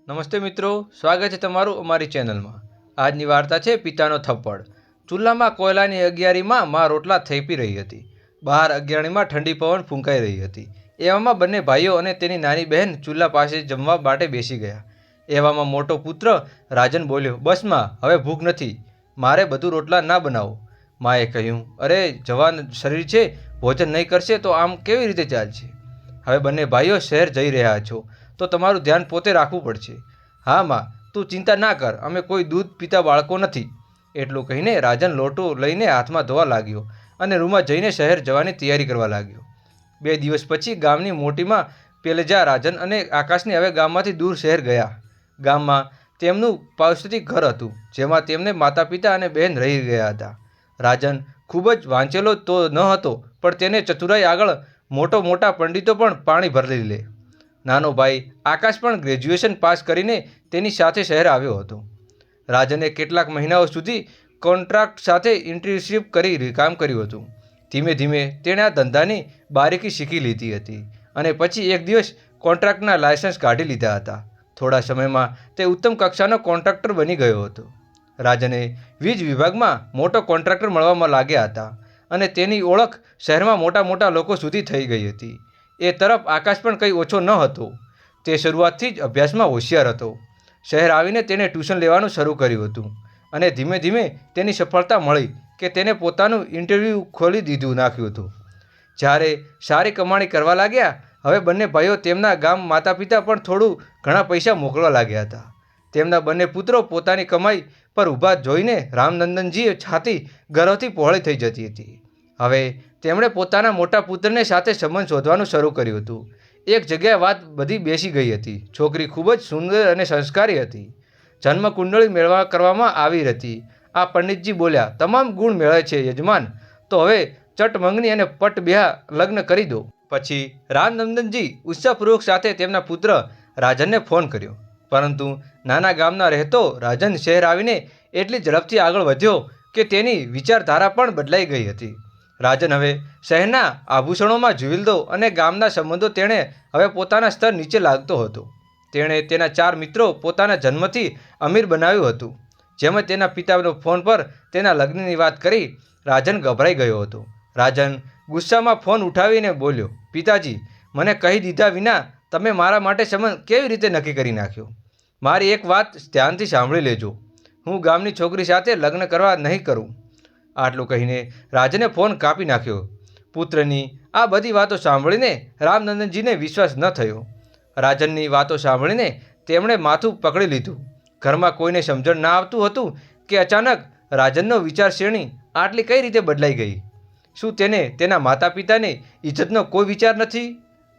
નમસ્તે મિત્રો, સ્વાગત છે તમારું અમારી ચેનલમાં। આજની વાર્તા છે પિતાનો થપ્પડ। ચૂલામાં કોયલાની અગિયારીમાં માં રોટલા થેપી રહી હતી। બહાર અગિયારીમાં ઠંડી પવન ફૂંકાઈ રહી હતી। એવામાં બંને ભાઈઓ અને તેની નાની બહેન ચૂલા પાસે જમવા માટે બેસી ગયા। એવામાં મોટો પુત્ર રાજન બોલ્યો, બસ માં, હવે ભૂખ નથી, મારે બધું રોટલા ના બનાવો। માએ કહ્યું, અરે જવાન શરીર છે, ભોજન નહીં કરશે તો આમ કેવી રીતે ચાલશે? હવે બંને ભાઈઓ શહેર જઈ રહ્યા છો તો તમારું ધ્યાન પોતે રાખવું પડશે। હા માં, તું ચિંતા ના કર, અમે કોઈ દૂધ પીતા બાળકો નથી। એટલું કહીને રાજન લોટો લઈને હાથમાં ધોવા લાગ્યો અને રૂમમાં જઈને શહેર જવાની તૈયારી કરવા લાગ્યો। 2 દિવસ પછી ગામની મોટીમાં પેલજા રાજન અને આકાશને હવે ગામમાંથી દૂર શહેર ગયા। ગામમાં તેમનું પૌષ્ટિક ઘર હતું જેમાં તેમને માતા પિતા અને બહેન રહી ગયા હતા। રાજન ખૂબ જ વાંચેલો તો ન હતો, પણ તેને ચતુરાઈ આગળ મોટા પંડિતો પણ પાણી ભરી લે। નાનો ભાઈ આકાશ પણ ગ્રેજ્યુએશન પાસ કરીને તેની સાથે શહેર આવ્યો હતો। રાજને કેટલાક મહિનાઓ સુધી કોન્ટ્રાક્ટ સાથે ઇન્ટર્નશીપ કરી કામ કર્યું હતું। ધીમે ધીમે તેણે આ ધંધાની બારીકી શીખી લીધી હતી અને પછી એક દિવસ કોન્ટ્રાક્ટના લાયસન્સ કાઢી લીધા હતા। થોડા સમયમાં તે ઉત્તમ કક્ષાનો કોન્ટ્રાક્ટર બની ગયો હતો। રાજને વીજ વિભાગમાં મોટો કોન્ટ્રાક્ટર મળવામાં લાગ્યા હતા અને તેની ઓળખ શહેરમાં મોટા લોકો સુધી થઈ ગઈ હતી। એ તરફ આકાશ પણ કંઈ ઓછો ન હતો। તે શરૂઆતથી જ અભ્યાસમાં હોશિયાર હતો। શહેર આવીને તેણે ટ્યુશન લેવાનું શરૂ કર્યું હતું અને ધીમે ધીમે તેની સફળતા મળી કે તેને પોતાનું ઇન્ટરવ્યૂ ખોલી નાખ્યું હતું। જ્યારે સારી કમાણી કરવા લાગ્યા, હવે બંને ભાઈઓ તેમના ગામ માતા પિતા પણ થોડું ઘણા પૈસા મોકલવા લાગ્યા હતા। તેમના બંને પુત્રો પોતાની કમાઈ પર ઊભા જોઈને રામનંદનજી છાતી ગર્વથી પહોળી થઈ જતી હતી। હવે તેમણે પોતાના મોટા પુત્રને સાથે સંબંધ શોધવાનું શરૂ કર્યું હતું। એક જગ્યાએ વાત બધી બેસી ગઈ હતી। છોકરી ખૂબ જ સુંદર અને સંસ્કારી હતી। જન્મ કુંડળી કરવામાં આવી હતી। આ પંડિતજી બોલ્યા, તમામ ગુણ મેળવે છે યજમાન, તો હવે ચટ મંગની અને પટ બેહા લગ્ન કરી દો। પછી રામનંદનજી ઉત્સાહપૂર્વક સાથે તેમના પુત્ર રાજનને ફોન કર્યો, પરંતુ નાના ગામના રહેતો રાજન શહેર આવીને એટલી ઝડપથી આગળ વધ્યો કે તેની વિચારધારા પણ બદલાઈ ગઈ હતી। રાજન હવે શહેરના આભૂષણોમાં જીવતો અને ગામના સંબંધો તેણે હવે પોતાના સ્તર નીચે લાગતો હતો। તેણે તેના 4 મિત્રો પોતાના જન્મથી અમીર બનાવ્યું હતું। જેમ તેના પિતાનો ફોન પર તેના લગ્નની વાત કરી, રાજન ગભરાઈ ગયો હતો। રાજન ગુસ્સામાં ફોન ઉઠાવીને બોલ્યો, પિતાજી, મને કહી દીધા વિના તમે મારા માટે સંબંધ કેવી રીતે નક્કી કરી નાખ્યો? મારી એક વાત ધ્યાનથી સાંભળી લેજો, હું ગામની છોકરી સાથે લગ્ન કરવા નહીં કરું। આટલું કહીને રાજને ફોન કાપી નાખ્યો। પુત્રની આ બધી વાતો સાંભળીને રામનંદનજીને વિશ્વાસ ન થયો। રાજનની વાતો સાંભળીને તેમણે માથું પકડી લીધું। ઘરમાં કોઈને સમજણ ના આવતું હતું કે અચાનક રાજનનો વિચારશ્રેણી આટલી કઈ રીતે બદલાઈ ગઈ। શું તેને તેના માતા પિતાની ઇજ્જતનો કોઈ વિચાર નથી?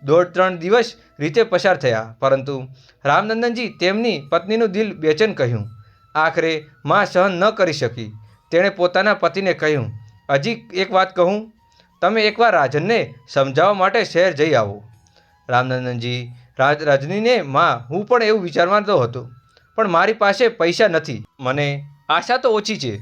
2-3 દિવસ રીતે પસાર થયા, પરંતુ રામનંદનજી તેમની પત્નીનું દિલ બેચેન કહ્યું। આખરે માં સહન ન કરી શકી। તેણે પોતાના પતિને કહ્યું, હજી એક વાત કહું, તમે એકવાર રાજનને સમજાવવા માટે શહેર જઈ આવો। રામનંદનજી રજનીને, માં, હું પણ એવું વિચારતો હતો, પણ મારી પાસે પૈસા નથી। મને આશા તો ઓછી છે,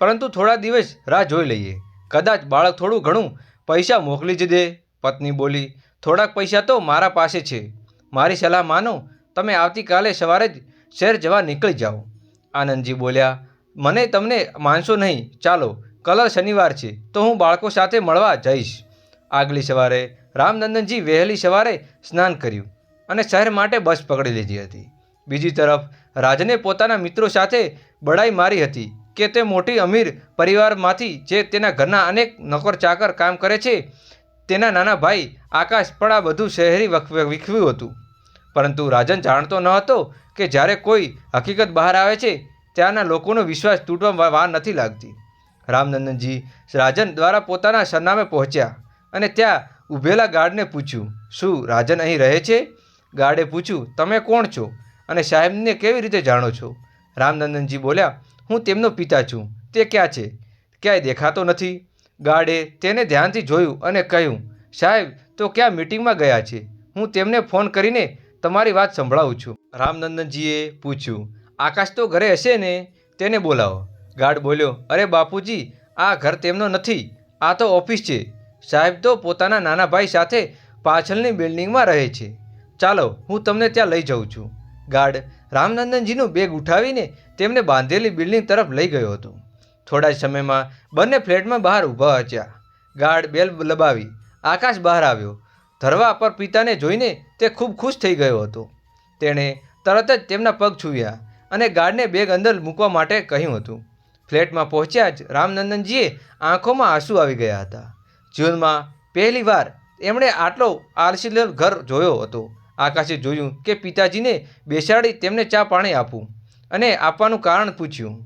પરંતુ થોડા દિવસ રાહ જોઈ લઈએ, કદાચ બાળક થોડું ઘણું પૈસા મોકલી જ દે। પત્ની બોલી, થોડાક પૈસા તો મારા પાસે છે, મારી સલાહ માનો, તમે આવતીકાલે સવારે જ શહેર જવા નીકળી જાઓ। આનંદજી બોલ્યા, મને તમને માનશો નહીં, ચાલો, કલર શનિવાર છે તો હું બાળકો સાથે મળવા જઈશ। આગલી સવારે રામનંદનજી વહેલી સવારે સ્નાન કર્યું અને શહેર માટે બસ પકડી લીધી હતી। બીજી તરફ રાજને પોતાના મિત્રો સાથે બડાઈ મારી હતી કે તે મોટી અમીર પરિવારમાંથી જે તેના ઘરના અનેક નોકર ચાકર કામ કરે છે। તેના નાના ભાઈ આકાશ પણ આ બધું શહેરી વિખવ્યું હતું, પરંતુ રાજન જાણતો ન હતો કે જ્યારે કોઈ હકીકત બહાર આવે છે ત્યાંના લોકોનો વિશ્વાસ તૂટવા વાર નથી લાગતી। રામનંદનજી રાજન દ્વારા પોતાના સરનામે પહોંચ્યા અને ત્યાં ઊભેલા ગાર્ડને પૂછ્યું, શું રાજન અહીં રહે છે? ગાર્ડે પૂછ્યું, તમે કોણ છો અને સાહેબને કેવી રીતે જાણો છો? રામનંદનજી બોલ્યા, હું તેમનો પિતા છું। તે ક્યાં છે? ક્યાંય દેખાતો નથી। ગાર્ડે તેને ધ્યાનથી જોયું અને કહ્યું, સાહેબ તો ક્યાં મીટિંગમાં ગયા છે, હું તેમને ફોન કરીને તમારી વાત સંભળાવું છું। રામનંદનજીએ પૂછ્યું, આકાશ તો ઘરે હશે ને, તેને બોલાવો। ગાર્ડ બોલ્યો, અરે બાપુજી, આ ઘર તેમનો નથી, આ તો ઓફિસ છે। સાહેબ તો પોતાના નાના ભાઈ સાથે પાછળની બિલ્ડિંગમાં રહે છે, ચાલો હું તમને ત્યાં લઈ જાઉં છું। ગાર્ડ રામનંદનજીનું બેગ ઉઠાવીને તેમને બાંધેલી બિલ્ડિંગ તરફ લઈ ગયો હતો. થોડા જ સમયમાં બંને ફ્લેટમાં બહાર ઊભા હતા. ગાર્ડ બેલ દબાવી આકાશ બહાર આવ્યો. ધરવા પર પિતાને જોઈને તે ખૂબ ખુશ થઈ ગયો હતો. તેણે તરત જ તેમના પગ છૂવ્યા અને ગાર્ડને બેગ અંદર મૂકવા માટે કહ્યું હતું. ફ્લેટમાં પહોંચ્યા જ રામનંદનજીએ આંખોમાં આંસુ આવી ગયા હતા. જીવનમાં પહેલી વાર એમણે આટલો આલસીલ ઘર જોયો હતો. આકાશે જોયું કે પિતાજીને બેસાડી તેમને ચા પાણી આપવું અને આપવાનું કારણ પૂછ્યું.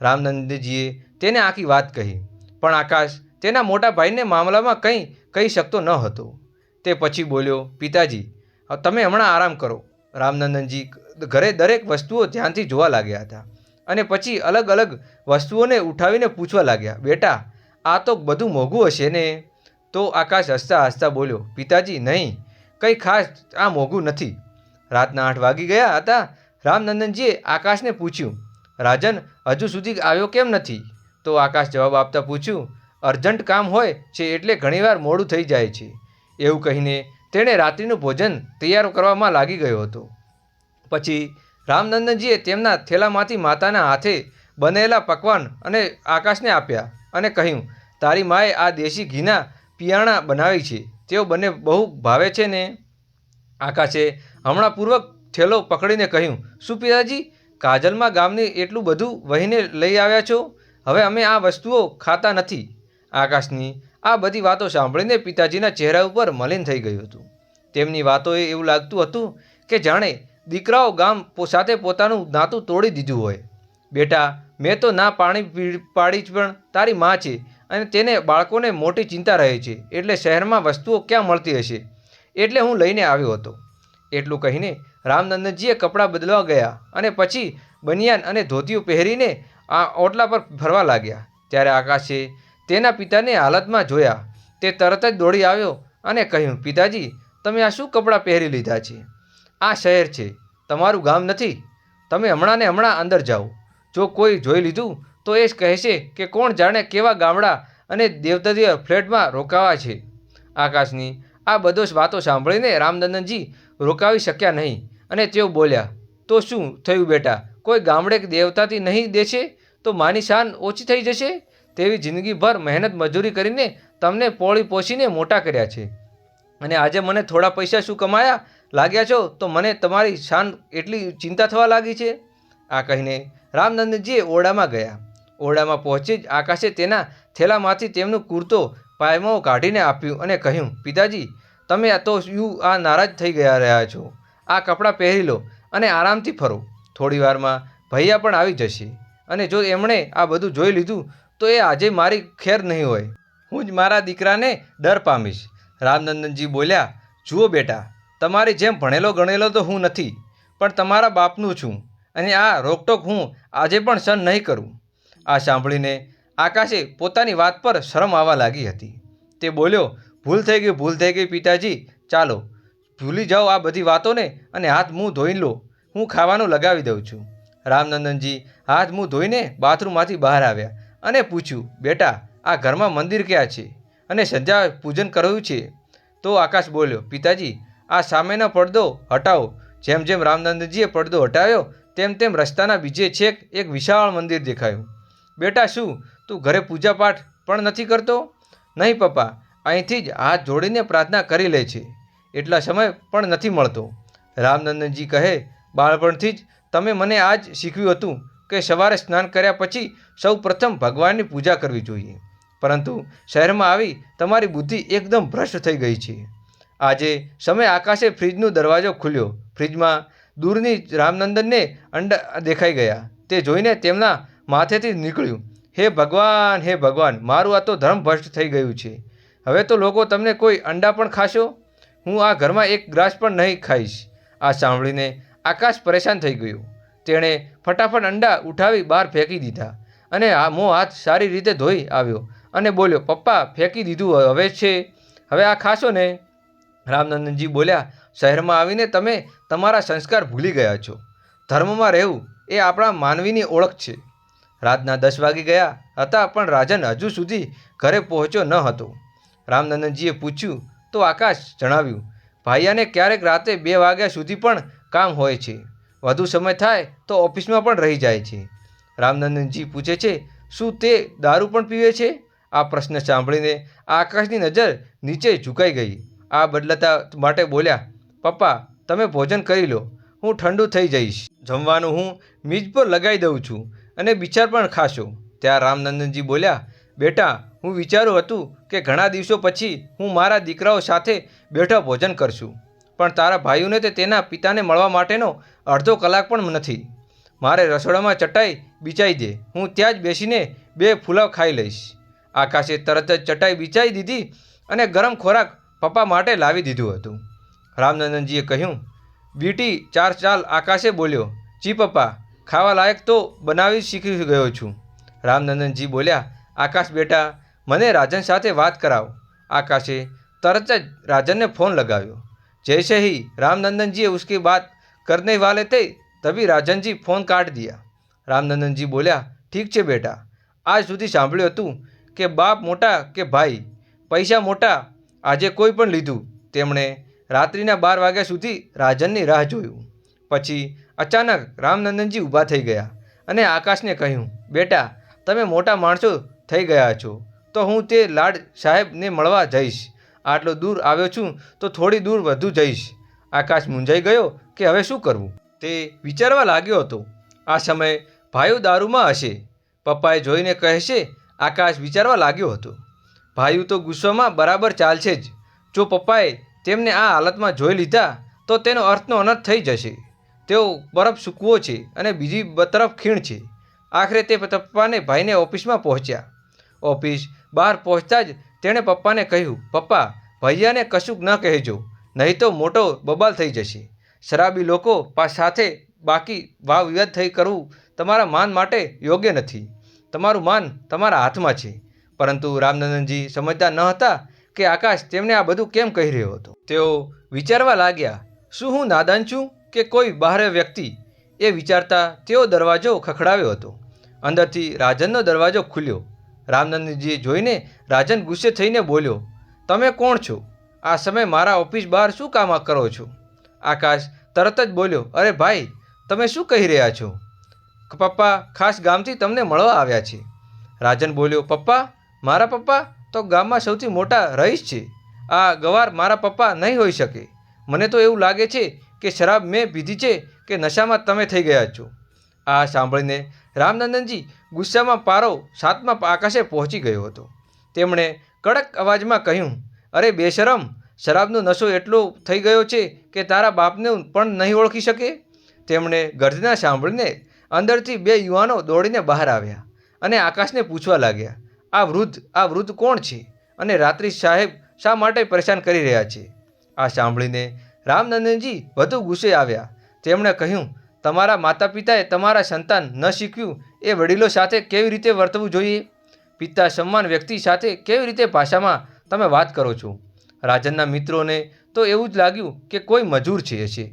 રામનંદનજીએ તેને આખી વાત કહી, પણ આકાશ તેના મોટા ભાઈને મામલામાં કંઈ કહી શકતો ન હતો. તે પછી બોલ્યો, પિતાજી તમે હમણાં આરામ કરો. રામનંદનજી ઘરે દરેક વસ્તુઓ ધ્યાનથી જોવા લાગ્યા હતા અને પછી અલગ અલગ વસ્તુઓને ઉઠાવીને પૂછવા લાગ્યા, બેટા આ તો બધું મોંઘું હશે ને? તો આકાશ હસતા હસતા બોલ્યો, પિતાજી નહીં, કંઈ ખાસ આ મોંઘું નથી. રાતના 8 વાગી ગયા હતા. રામનંદનજીએ આકાશને પૂછ્યું, રાજન હજુ સુધી આવ્યો કેમ નથી? તો આકાશ જવાબ આપતા પૂછ્યું, અર્જન્ટ કામ હોય છે એટલે ઘણીવાર મોડું થઈ જાય છે. એવું કહીને તેણે રાત્રિનું ભોજન તૈયાર કરવામાં લાગી ગયો હતો. પછી રામનંદનજીએ તેમના થેલામાંથી માતાના હાથે બનેલા પકવાન અને આકાશને આપ્યા અને કહ્યું, તારી માએ આ દેશી ઘીના પિયાણા બનાવી છે, તેઓ બંને બહુ ભાવે છે ને? આકાશે હમણાંપૂર્વક થેલો પકડીને કહ્યું, શું પિતાજી, કાજલમાં ગામની એટલું બધું વહીને લઈ આવ્યા છો? હવે અમે આ વસ્તુઓ ખાતા નથી. આકાશની આ બધી વાતો સાંભળીને પિતાજીના ચહેરા ઉપર મલિન થઈ ગયું હતું. તેમની વાતોએ એવું લાગતું હતું કે જાણે દીકરાઓ ગામ સાથે પોતાનું નાતું તોડી દીધું હોય. બેટા, મેં તો ના પાડી પણ તારી માં છે અને તેને બાળકોને મોટી ચિંતા રહે છે, એટલે શહેરમાં વસ્તુઓ ક્યાં મળતી હશે, એટલે હું લઈને આવ્યો હતો. એટલું કહીને રામનંદનજીએ કપડાં બદલવા ગયા અને પછી બનિયાન અને ધોતિયું પહેરીને આ ઓટલા પર ફરવા લાગ્યા. ત્યારે આકાશે તેના પિતાને હાલતમાં જોયા. તે તરત જ દોડી આવ્યો અને કહ્યું, પિતાજી તમે આ શું કપડાં પહેરી લીધા છે? આ શહેર છે, તમારું ગામ નથી. તમે હમણાં ને હમણાં અંદર જાઓ. જો કોઈ જોઈ લીધું તો એ કહેશે કે કોણ જાણે કેવા ગામડા અને દેવદત્તીય ફ્લેટમાં રોકાવા છે. આકાશની આ બધો વાતો સાંભળીને રામનંદનજી રોકાવી શક્યા નહીં અને તેઓ બોલ્યા, તો શું થયું બેટા, કોઈ ગામડે દેવતાથી નહીં દેશે તો માની શાન ઓછી થઈ જશે? તેવી જિંદગીભર મહેનત મજૂરી કરીને તમને પોળી પોષીને મોટા કર્યા છે અને આજે મને થોડા પૈસા શું કમાયા લાગ્યા છો તો મને તમારી શાન એટલી ચિંતા થવા લાગી છે? આ કહીને રામનંદનજીએ ઓરડામાં ગયા. ઓરડામાં પહોંચી જ આકાશે તેના થેલામાંથી તેમનું કુર્તો પાયમાઓ કાઢીને આપ્યું અને કહ્યું, પિતાજી તમે તો આ નારાજ થઈ રહ્યા છો. આ કપડાં પહેરી લો અને આરામથી ફરો. થોડી વારમાં ભૈયા પણ આવી જશે અને જો એમણે આ બધું જોઈ લીધું તો એ આજે મારી ખેર નહીં હોય. હું જ મારા દીકરાને ડર પામીશ. રામનંદનજી બોલ્યા, જુઓ બેટા, તમારી જેમ ભણેલો ગણેલો તો હું નથી, પણ તમારા બાપનું છું અને આ રોકટોક હું આજે પણ સહન નહીં કરું. આ સાંભળીને આકાશે પોતાની વાત પર શરમ આવવા લાગી હતી. તે બોલ્યો, ભૂલ થઈ ગઈ પિતાજી, ચાલો ભૂલી જાઓ આ બધી વાતોને અને હાથ મું ધોઈ લો. હું ખાવાનું લગાવી દઉં છું. રામનંદનજી હાથ મું ધોઈને બાથરૂમમાંથી બહાર આવ્યા અને પૂછ્યું, બેટા આ ઘરમાં મંદિર ક્યાં છે અને સંધ્યા પૂજન કરવું છે? તો આકાશ બોલ્યો, પિતાજી આ સામેનો પડદો હટાવો. જેમ જેમ રામનંદનજીએ પડદો હટાવ્યો તેમ તેમ રસ્તાના બીજે છેક એક વિશાળ મંદિર દેખાયું. બેટા શું તું ઘરે પૂજાપાઠ પણ નથી કરતો? નહીં પપ્પા, અહીંથી જ હાથ જોડીને પ્રાર્થના કરી લે છે, એટલા સમય પણ નથી મળતો. રામનંદનજી કહે, બાળપણથી જ તમે મને આ જ શીખવ્યું હતું કે સવારે સ્નાન કર્યા પછી સૌ પ્રથમ ભગવાનની પૂજા કરવી જોઈએ, પરંતુ શહેરમાં આવી તમારી બુદ્ધિ એકદમ ભ્રષ્ટ થઈ ગઈ છે. આજે સમય આકાશે ફ્રીજનો દરવાજો ખોલ્યો. ફ્રીજમાં દૂરની રામનંદનને અંડા દેખાઈ ગયા. તે જોઈને તેમના માથેથી નીકળ્યું, હે ભગવાન, મારું આ તો ધર્મ ભ્રષ્ટ થઈ ગયું છે. હવે તો લોકો તમને કોઈ અંડા પણ ખાશો? હું આ ઘરમાં એક ગ્રાસ પણ નહીં ખાઈશ. આ સાંભળીને આકાશ પરેશાન થઈ ગયું. તેણે ફટાફટ અંડા ઉઠાવી બહાર ફેંકી દીધા અને મોં હાથ સારી રીતે ધોઈ આવ્યો અને બોલ્યો, પપ્પા ફેંકી દીધું હવે છે, હવે આ ખાશો ને? રામનંદનજી બોલ્યા, શહેરમાં આવીને તમે તમારા સંસ્કાર ભૂલી ગયા છો. ધર્મમાં રહેવું એ આપણા માનવીની ઓળખ છે. રાતના 10 વાગી ગયા હતા પણ રાજન હજુ સુધી ઘરે પહોંચ્યો ન હતો. રામનંદનજીએ પૂછ્યું તો આકાશ જણાવ્યું, ભાઈયાને ક્યારેક રાતે 2 વાગ્યા સુધી પણ કામ હોય છે. વધુ સમય થાય તો ઓફિસમાં પણ રહી જાય છે. રામનંદનજી પૂછે છે, શું તે દારૂ પણ પીવે છે? આ પ્રશ્ન સાંભળીને આકાશની નજર નીચે ઝુકાઈ ગઈ. આ બદલાતા માટે બોલ્યા, પપ્પા તમે ભોજન કરી લો, હું ઠંડુ થઈ જઈશ. જમવાનું હું મીજ પર લગાવી દઉં છું અને બિચાર પણ ખાશો. ત્યાં રામનંદનજી બોલ્યા, બેટા હું વિચારું હતું કે ઘણા દિવસો પછી હું મારા દીકરાઓ સાથે બેઠા ભોજન કરશું, પણ તારા ભાઈઓને તે તેના પિતાને મળવા માટેનો અડધો કલાક પણ નથી. મારે રસોડામાં ચટાઈ બિછાઈ દે, હું ત્યાં જ બેસીને 2 ફુલાવ ખાઈ લઈશ. આકાશે તરત જ ચટાઈ બિછાઈ દીધી અને ગરમ ખોરાક પપ્પા માટે લાવી દીધું હતું. રામનંદનજીએ કહ્યું, બીટી ચાલ. આકાશે બોલ્યો, જી પપ્પા, ખાવા લાયક તો બનાવી શીખી ગયો છું. રામનંદનજી બોલ્યા, આકાશ બેટા મને રાજન સાથે વાત કરાવ. આકાશે તરત જ રાજનને ફોન लगाવ્યો. जैसे ही रामनंदन जी उसकी बात करने वाले थे तभी राजन जी फोन काट दिया. रामनंदन जी बोल्या, ठीक છે બેટા, આજ સુધી સાંભળ્યું હતું કે બાપ મોટા કે ભાઈ, પૈસા મોટા. આજે કોઈ પણ લીધું. તેમણે રાત્રિના 12 વાગ્યા સુધી રાજનની રાહ જોયું. પછી અચાનક રામનંદનજી ઊભા થઈ ગયા અને આકાશને કહ્યું, બેટા તમે મોટા માણસો થઈ ગયા છો તો હું તે લાડ સાહેબને મળવા જઈશ. આટલો દૂર આવ્યો છું તો થોડી દૂર વધુ જઈશ. આકાશ મૂંઝાઈ ગયો કે હવે શું કરવું. તે વિચારવા લાગ્યો હતો. આ સમયે ભાઈઓ દારૂમાં હશે. પપ્પાએ જોઈને કહેશે. આકાશ વિચારવા લાગ્યો હતો. ભાઈઓ તો ગુસ્સામાં બરાબર ચાલશે જ. જો પપ્પાએ તેમને આ હાલતમાં જોઈ લીધા તો તેનો અર્થનો અનર્થ થઈ જશે. તેઓ બરફ સૂકવો છે અને બીજી તરફ ખીણ છે. આખરે તે પપ્પાને ભાઈને ઓફિસમાં પહોંચ્યા. ઓફિસ બહાર પહોંચતા જ તેણે પપ્પાને કહ્યું, પપ્પા ભૈયાને કશું ન કહેજો, નહીં તો મોટો બબાલ થઈ જશે. શરાબી લોકો સાથે બાકી વાવ વિવાદ થઈ કરવું તમારા માન માટે યોગ્ય નથી. તમારું માન તમારા હાથમાં છે. પરંતુ રામનંદનજી સમજતા ન હતા કે આકાશ તેમને આ બધું કેમ કહી રહ્યો હતો. તેઓ વિચારવા લાગ્યા, શું હું નાદાન છું કે કોઈ બહાર વ્યક્તિ? એ વિચારતા તેઓ દરવાજો ખખડાવ્યો હતો. અંદરથી રાજનનો દરવાજો ખુલ્યો. રામનંદનજીએ જોઈને રાજન ગુસ્સે થઈને બોલ્યો, તમે કોણ છો? આ સમયે મારા ઓફિસ બહાર શું કામ કરો છો? આકાશ તરત જ બોલ્યો, અરે ભાઈ તમે શું કહી રહ્યા છો? પપ્પા ખાસ ગામથી તમને મળવા આવ્યા છે. રાજન બોલ્યો, પપ્પા? મારા પપ્પા તો ગામમાં સૌથી મોટા રહીશ છે. આ ગવાર મારા પપ્પા નહીં હોઈ શકે. મને તો એવું લાગે છે કે શરાબ મેં પીધી છે કે નશામાં તમે થઈ ગયા છો. આ સાંભળીને રામનંદનજી ગુસ્સામાં પારો 7મા આકાશે પહોંચી ગયો હતો. તેમણે કડક અવાજમાં કહ્યું, અરે બેશરમ, શરાબનો નશો એટલો થઈ ગયો છે કે તારા બાપને પણ નહીં ઓળખી શકે. તેમણે ગર્જના સાંભળીને અંદરથી 2 યુવાનો દોડીને બહાર આવ્યા અને આકાશને પૂછવા લાગ્યા, આ વૃદ્ધ કોણ છે અને રાત્રિ સાહેબ શા માટે પરેશાન કરી રહ્યા છે? આ સાંભળીને રામનંદનજી વધુ ગુસ્સે આવ્યા. તેમણે કહ્યું, તમારા માતા પિતાએ તમારા સંતાન ન શીખ્યું એ વડીલો સાથે કેવી રીતે વર્તવું જોઈએ? પિતા સમાન વ્યક્તિ સાથે કેવી રીતે ભાષામાં તમે વાત કરો છો? રાજનના મિત્રોને તો એવું જ લાગ્યું કે કોઈ મજૂર છે.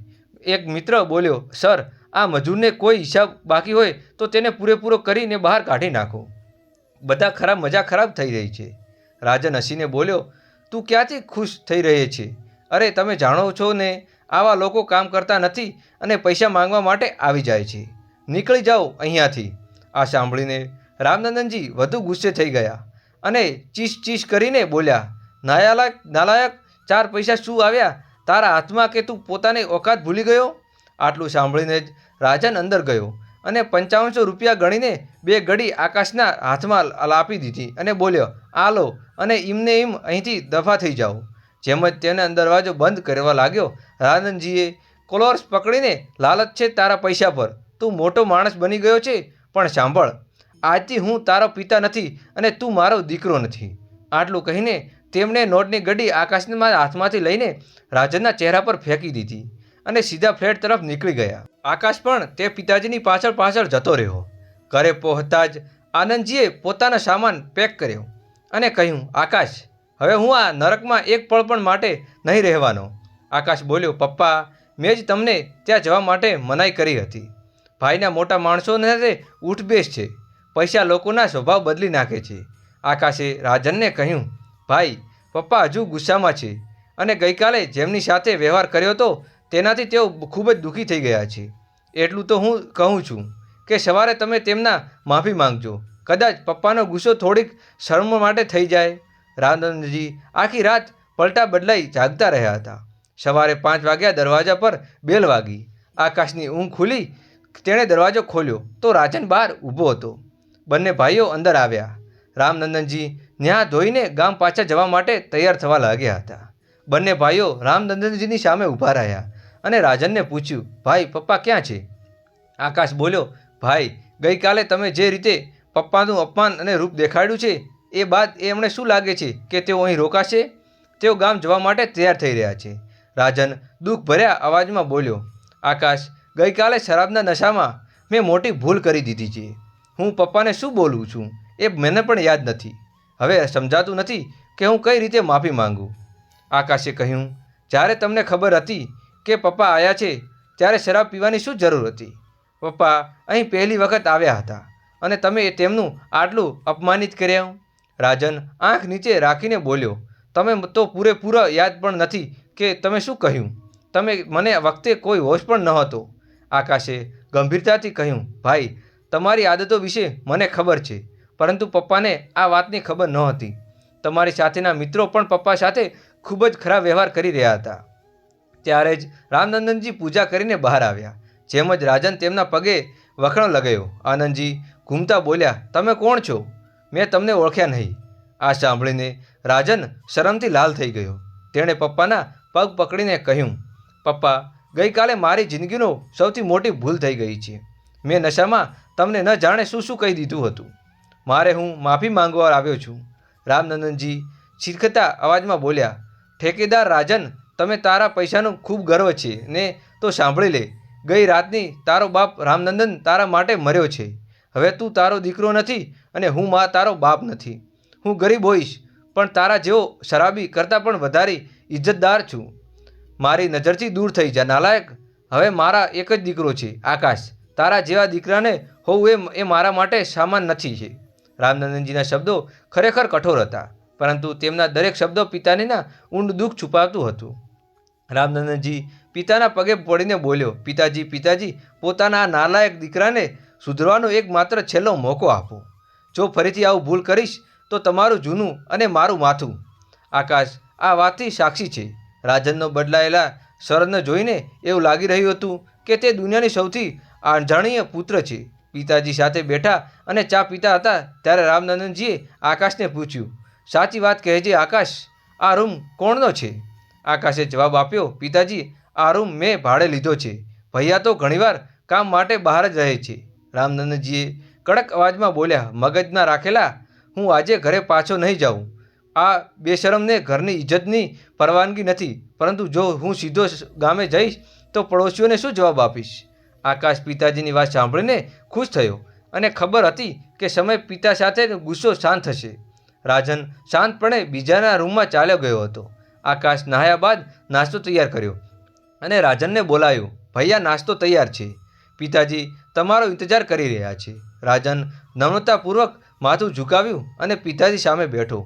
એક મિત્ર બોલ્યો, સર આ મજૂરને કોઈ હિસાબ બાકી હોય તો તેને પૂરેપૂરો કરીને બહાર કાઢી નાખો. બધા મજા ખરાબ થઈ રહી છે. રાજન હસીને બોલ્યો, તું ક્યાંથી ખુશ થઈ રહી છે? અરે તમે જાણો છો ને, આવા લોકો કામ કરતા નથી અને પૈસા માંગવા માટે આવી જાય છે. નીકળી જાઓ અહીંયાથી. આ સાંભળીને રામનંદનજી વધુ ગુસ્સે થઈ ગયા અને ચીસ કરીને બોલ્યા, નાલાયક, 4 પૈસા શું આવ્યા તારા હાથમાં કે તું પોતાની ઓકાત ભૂલી ગયો? આટલું સાંભળીને જ રાજન અંદર ગયો અને 5500 રૂપિયા ગણીને 2 ઘડી આકાશના હાથમાં આપી દીધી અને બોલ્યો, આ લો અને એમ અહીંથી દફા થઈ જાઓ. જેમ જ તેને દરવાજો બંધ કરવા લાગ્યો, રામનંદનજીએ કોલર્સ પકડીને, લાલચ છે તારા પૈસા પર, તું મોટો માણસ બની ગયો છે, પણ સાંભળ, આજથી હું તારો પિતા નથી અને તું મારો દીકરો નથી. આટલું કહીને તેમણે નોટની ગડી આકાશના હાથમાંથી લઈને રાજનના ચહેરા પર ફેંકી દીધી અને સીધા ફ્લેટ તરફ નીકળી ગયા. આકાશ પણ તે પિતાજીની પાછળ જતો રહ્યો. ઘરે પહોંચતા જ આનંદજીએ પોતાનો સામાન પેક કર્યો અને કહ્યું, આકાશ હવે હું આ નરકમાં એક પળ પણ માટે નહીં રહેવાનો. આકાશ બોલ્યો, પપ્પા મેં જ તમને ત્યાં જવા માટે મનાઈ કરી હતી. ભાઈના મોટા માણસોને ઉઠબેસ છે. પૈસા લોકોના સ્વભાવ બદલી નાખે છે. આકાશે રાજનને કહ્યું, ભાઈ પપ્પા હજુ ગુસ્સામાં છે અને ગઈકાલે જેમની સાથે વ્યવહાર કર્યો હતો તેનાથી તેઓ ખૂબ જ દુઃખી થઈ ગયા છે. એટલું તો હું કહું છું કે સવારે તમે તેમના માફી માંગજો. કદાચ પપ્પાનો ગુસ્સો થોડીક શરમ માટે થઈ જાય. રામનંદનજી આખી રાત પલટા બદલાઈ જાગતા રહ્યા હતા. સવારે 5 વાગ્યા દરવાજા પર બેલ વાગી. આકાશની ઊંઘ ખુલી. તેણે દરવાજો ખોલ્યો તો રાજન બહાર ઊભો હતો. બંને ભાઈઓ અંદર આવ્યા. રામનંદનજી ન્યા ધોઈને ગામ પાછા જવા માટે તૈયાર થવા લાગ્યા હતા. બંને ભાઈઓ રામનંદનજીની સામે ઊભા રહ્યા અને રાજનને પૂછ્યું, ભાઈ પપ્પા ક્યાં છે? આકાશ બોલ્યો, ભાઈ ગઈકાલે તમે જે રીતે પપ્પાનું અપમાન અને રૂપ દેખાડ્યું છે એ બાદ એમણે શું લાગે છે કે તેઓ અહીં રોકાશે? તેઓ ગામ જવા માટે તૈયાર થઈ રહ્યા છે. રાજન દુઃખ ભર્યા અવાજમાં બોલ્યો, આકાશ ગઈકાલે શરાબના નશામાં મેં મોટી ભૂલ કરી દીધી છે. હું પપ્પાને શું બોલું છું એ મને પણ યાદ નથી. હવે સમજાતું નથી કે હું કઈ રીતે માફી માંગું. આકાશે કહ્યું, જ્યારે તમને ખબર હતી કે પપ્પા આવ્યા છે ત્યારે શરાબ પીવાની શું જરૂર હતી? પપ્પા અહીં પહેલી વખત આવ્યા હતા અને તમે તેમનું આટલું અપમાનિત કર્યા. રાજન આંખ નીચે રાખીને બોલ્યો, તમે તો પૂરેપૂરો યાદ પણ નથી કે તમે શું કહ્યું. તમે મને વખતે કોઈ હોશ પણ ન હતો. આકાશે ગંભીરતાથી કહ્યું, ભાઈ તમારી આદતો વિશે મને ખબર છે, પરંતુ પપ્પાને આ વાતની ખબર નહોતી. તમારી સાથેના મિત્રો પણ પપ્પા સાથે ખૂબ જ ખરાબ વ્યવહાર કરી રહ્યા હતા. ત્યારે જ રામનંદનજી પૂજા કરીને બહાર આવ્યા. જેમ જ રાજન તેમના પગે વખણો લગાવ્યો. આનંદજી ઘૂમતા બોલ્યા, તમે કોણ છો? મેં તમને ઓળખ્યા નહીં. આ સાંભળીને રાજન શરમથી લાલ થઈ ગયો. તેણે પપ્પાના પગ પકડીને કહ્યું, પપ્પા ગઈકાલે મારી જિંદગીનો સૌથી મોટી ભૂલ થઈ ગઈ છે. મેં નશામાં તમને ન જાણે શું શું કહી દીધું હતું. મારે હું માફી માંગવા આવ્યો છું. રામનંદનજી છીરખતા અવાજમાં બોલ્યા, ઠેકેદાર રાજન, તમે તારા પૈસાનું ખૂબ ગર્વ છે ને તો સાંભળી લે. ગઈ રાતની તારો બાપ રામનંદન તારા માટે મર્યો છે. હવે તું તારો દીકરો નથી અને હું તારો બાપ નથી. હું ગરીબ હોઈશ પણ તારા જેવો શરાબી કરતાં પણ વધારે ઇજ્જતદાર છું. મારી નજરથી દૂર થઈ જા નાલાયક. હવે મારા એક જ દીકરો છે આકાશ. તારા જેવા દીકરાને હોવું એ મારા માટે સામાન નથી છે. રામનંદનજીના શબ્દો ખરેખર કઠોર હતા, પરંતુ તેમના દરેક શબ્દો પિતાનીના ઊંડ દુઃખ છુપાવતું હતું. રામનંદનજી પિતાના પગે પડીને બોલ્યો, પિતાજી પિતાજી, પોતાના આ નાલાયક દીકરાને સુધરવાનો એકમાત્ર છેલ્લો મોકો આપો. જો ફરીથી આવું ભૂલ કરીશ તો તમારું જૂનું અને મારું માથું. આકાશ આ વાતથી સાક્ષી છે. રાજનનો બદલાયેલા સ્વરને જોઈને એવું લાગી રહ્યું હતું કે તે દુનિયાની સૌથી અજાણ્ય પુત્ર છે. પિતાજી સાથે બેઠા અને ચા પીતા હતા ત્યારે રામનંદનજીએ આકાશને પૂછ્યું, સાચી વાત કહેજે આકાશ, આ રૂમ કોણનો છે? આકાશે જવાબ આપ્યો, પિતાજી આ રૂમ મેં ભાડે લીધો છે. ભૈયા તો ઘણીવાર કામ માટે બહાર જ રહે છે. રામનંદનજીએ કડક અવાજમાં બોલ્યા, મગજ ના રાખેલા, હું આજે ઘરે પાછો નહીં જાઉં. આ બેશરમને ઘરની ઇજ્જતની પરવાનગી નથી, પરંતુ જો હું સીધો ગામે જઈશ તો પડોશીઓને શું જવાબ આપીશ? આકાશ પિતાજીની વાત સાંભળીને ખુશ થયો અને ખબર હતી કે સમય પિતા સાથે ગુસ્સો શાંત થશે. રાજન શાંતપણે બીજાના રૂમમાં ચાલ્યો ગયો હતો. આકાશ નહાયા બાદ નાસ્તો તૈયાર કર્યો અને રાજનને બોલાયો, ભૈયા નાસ્તો તૈયાર છે, પિતાજી તમારો ઇંતજાર કરી રહ્યા છે. રાજન નમ્રતાપૂર્વક માથું ઝુકાવ્યું અને પિતાજી સામે બેઠો.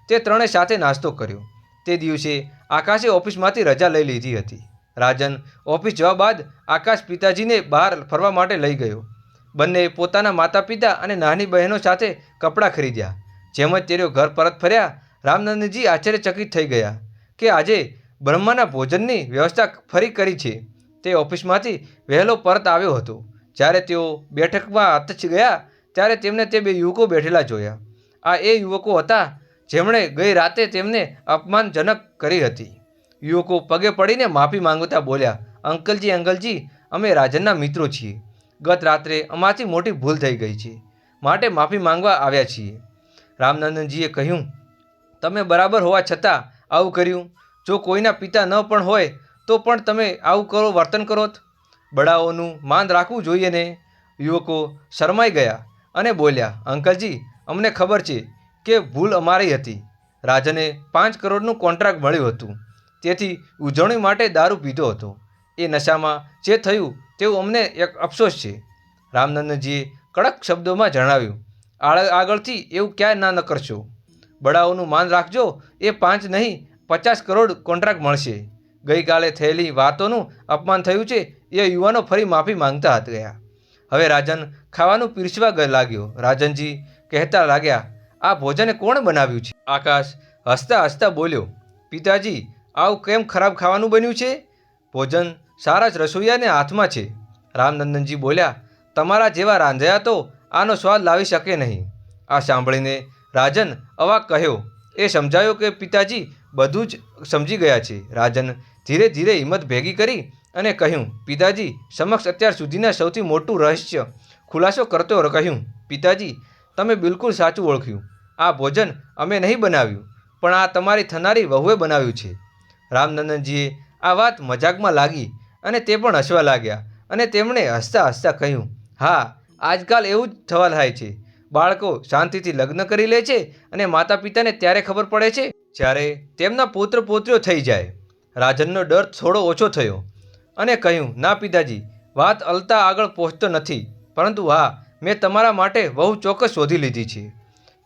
તે ત્રણે સાથે નાસ્તો કર્યો. તે દિવસે આકાશે ઓફિસમાંથી રજા લઈ લીધી હતી. રાજન ઓફિસ જવા બાદ આકાશ પિતાજીને બહાર ફરવા માટે લઈ ગયો. બંને પોતાના માતા પિતા અને નાની બહેનો સાથે કપડાં ખરીદ્યા. જેમ જ તેઓ ઘર પરત ફર્યા, રામનંદનજી આશ્ચર્યચકિત થઈ ગયા કે આજે બ્રહ્માના ભોજનની વ્યવસ્થા ફરી કરી છે. તે ઓફિસમાંથી વહેલો પરત આવ્યો હતો. જ્યારે તેઓ બેઠકમાં હાથ ગયા ત્યારે તેમને તે 2 યુવકો બેઠેલા જોયા. આ એ યુવકો હતા જેમણે ગઈ રાતે તેમને અપમાનજનક કરી હતી. યુવકો પગે પડીને માફી માંગતા બોલ્યા, અંકલજી, અમે રાજનના મિત્રો છીએ. ગત રાત્રે અમારાથી મોટી ભૂલ થઈ ગઈ છે, માટે માફી માંગવા આવ્યા છીએ. રામનંદનજીએ કહ્યું, તમે બરાબર હોવા છતાં આવું કર્યું. જો કોઈના પિતા ન પણ હોય તો પણ તમે આવું વર્તન કરો. બડાઓનું માન રાખવું જોઈએ ને. યુવકો શરમાઈ ગયા અને બોલ્યા, અંકલજી, અમને ખબર છે કે ભૂલ અમારી હતી. રાજને 5 કરોડનું કોન્ટ્રાક્ટ મળ્યું હતું, તેથી ઉજવણી માટે દારૂ પીધો હતો. એ નશામાં જે થયું તેવું અમને એક અફસોસ છે. રામનંદનજીએ કડક શબ્દોમાં જણાવ્યું, આગળથી એવું ક્યાંય ન કરશો. બડાઓનું માન રાખજો. એ 5 નહીં 50 કરોડ કોન્ટ્રાક્ટ મળશે. ગઈકાલે થયેલી વાતોનું અપમાન થયું છે એ યુવાનો ફરી માફી માંગતા ગયા. હવે રાજન ખાવાનું પીરસવા લાગ્યો. રાજનજી કહેતા લાગ્યા, આ ભોજન કોણ બનાવ્યું છે? આકાશ હસતા હસતા બોલ્યો, પિતાજી આવું કેમ ખરાબ ખાવાનું બન્યું છે? ભોજન સારા જ રસોઈયાને હાથમાં છે. રામનંદનજી બોલ્યા, તમારા જેવા રાંધ્યા તો આનો સ્વાદ લાવી શકે નહીં. આ સાંભળીને રાજન અવાક કહ્યો. એ સમજાયો કે પિતાજી બધું જ સમજી ગયા છે. રાજન ધીરે ધીરે હિંમત ભેગી કરી અને કહ્યું, પિતાજી સમક્ષ અત્યાર સુધીના સૌથી મોટું રહસ્ય ખુલાસો કરતો કહ્યું, પિતાજી તમે બિલકુલ સાચું ઓળખ્યું. આ ભોજન અમે નહીં બનાવ્યું, પણ આ તમારી થનારી વહુએ બનાવ્યું છે. રામનંદનજીએ આ વાત મજાકમાં લાગી અને તે પણ હસવા લાગ્યા અને તેમણે હસતા હસતા કહ્યું, હા આજકાલ એવું જ થવા થાય છે. બાળકો શાંતિથી લગ્ન કરી લે છે અને માતા પિતાને ત્યારે ખબર પડે છે જ્યારે તેમના પુત્ર પુત્રીઓ થઈ જાય. રાજનનો ડર થોડો ઓછો થયો અને કહ્યું, ના પિતાજી, વાત અલતા આગળ પહોંચતો નથી, પરંતુ હા મેં તમારા માટે વહુ ચોક્કસ શોધી લીધી છે.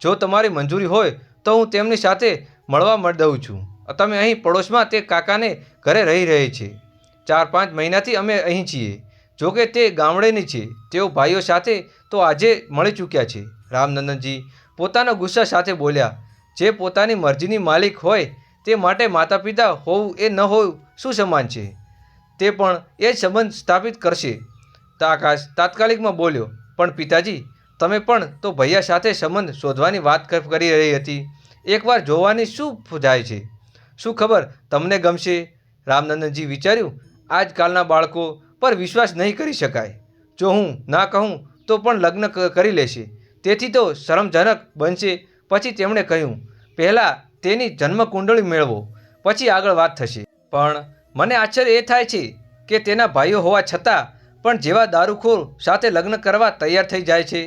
જો તમારી મંજૂરી હોય તો હું તેમની સાથે મળવા દઉં છું. તમે અહીં પડોશમાં તે કાકાને ઘરે રહી છે. 4-5 મહિનાથી અમે અહીં છીએ. જોકે તે ગામડેની છે. તેઓ ભાઈઓ સાથે તો આજે મળી ચૂક્યા છે. રામનંદનજી પોતાના ગુસ્સા સાથે બોલ્યા, જે પોતાની મરજીની માલિક હોય તે માટે માતા પિતા હોવું એ ન હોવું શું સમાન છે? તે પણ એ જ સંબંધ સ્થાપિત કરશે. આકાશ તાત્કાલિકમાં બોલ્યો, પણ પિતાજી તમે પણ તો ભૈયા સાથે સંબંધ શોધવાની વાત કરી રહી હતી. એકવાર જોવાની શું જાય છે? શું ખબર તમને ગમશે? રામનંદનજી વિચાર્યું, આજકાલના બાળકો પર વિશ્વાસ નહીં કરી શકાય. જો હું ના કહું તો પણ લગ્ન કરી લેશે, તેથી તો શરમજનક બનશે. પછી તેમણે કહ્યું, પહેલાં તેની જન્મકુંડળી મેળવો, પછી આગળ વાત થશે. પણ મને આશ્ચર્ય એ થાય છે કે તેના ભાઈઓ હોવા છતાં પણ જેવા દારૂખોર સાથે લગ્ન કરવા તૈયાર થઈ જાય છે.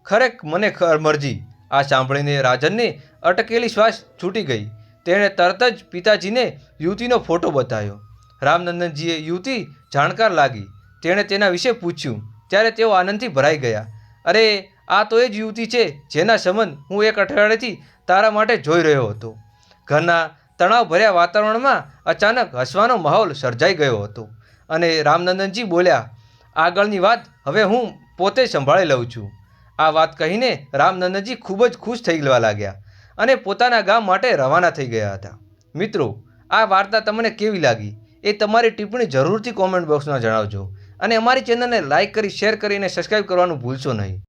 ખરેખર મને મરજી. આ સાંભળીને રાજનને અટકેલી શ્વાસ છૂટી ગઈ. તેણે તરત જ પિતાજીને યુવતીનો ફોટો બતાવ્યો. રામનંદનજીએ યુવતી જાણકાર લાગી. તેણે તેના વિશે પૂછ્યું ત્યારે તેઓ આનંદથી ભરાઈ ગયા. અરે આ તો એ જ યુવતી છે જેના સંબંધ હું એક અઠવાડિયાથી તારા માટે જોઈ રહ્યો હતો. ઘરના તણાવભર્યા વાતાવરણમાં અચાનક હસવાનો માહોલ સર્જાઈ ગયો હતો અને રામનંદનજી બોલ્યા, આગળની વાત હવે હું પોતે સંભાળી લઉં છું. આ વાત કહીને રામનંદનજી ખૂબ જ ખુશ થઈ લાગ્યા અને પોતાના ગામ માટે રવાના થઈ ગયા હતા. મિત્રો, આ વાર્તા તમને કેવી લાગી એ તમારી ટિપ્પણી જરૂરથી કોમેન્ટ બોક્સમાં જણાવજો અને અમારી ચેનલને લાઇક કરી, શેર કરી અને સબસ્ક્રાઈબ કરવાનું ભૂલશો નહીં.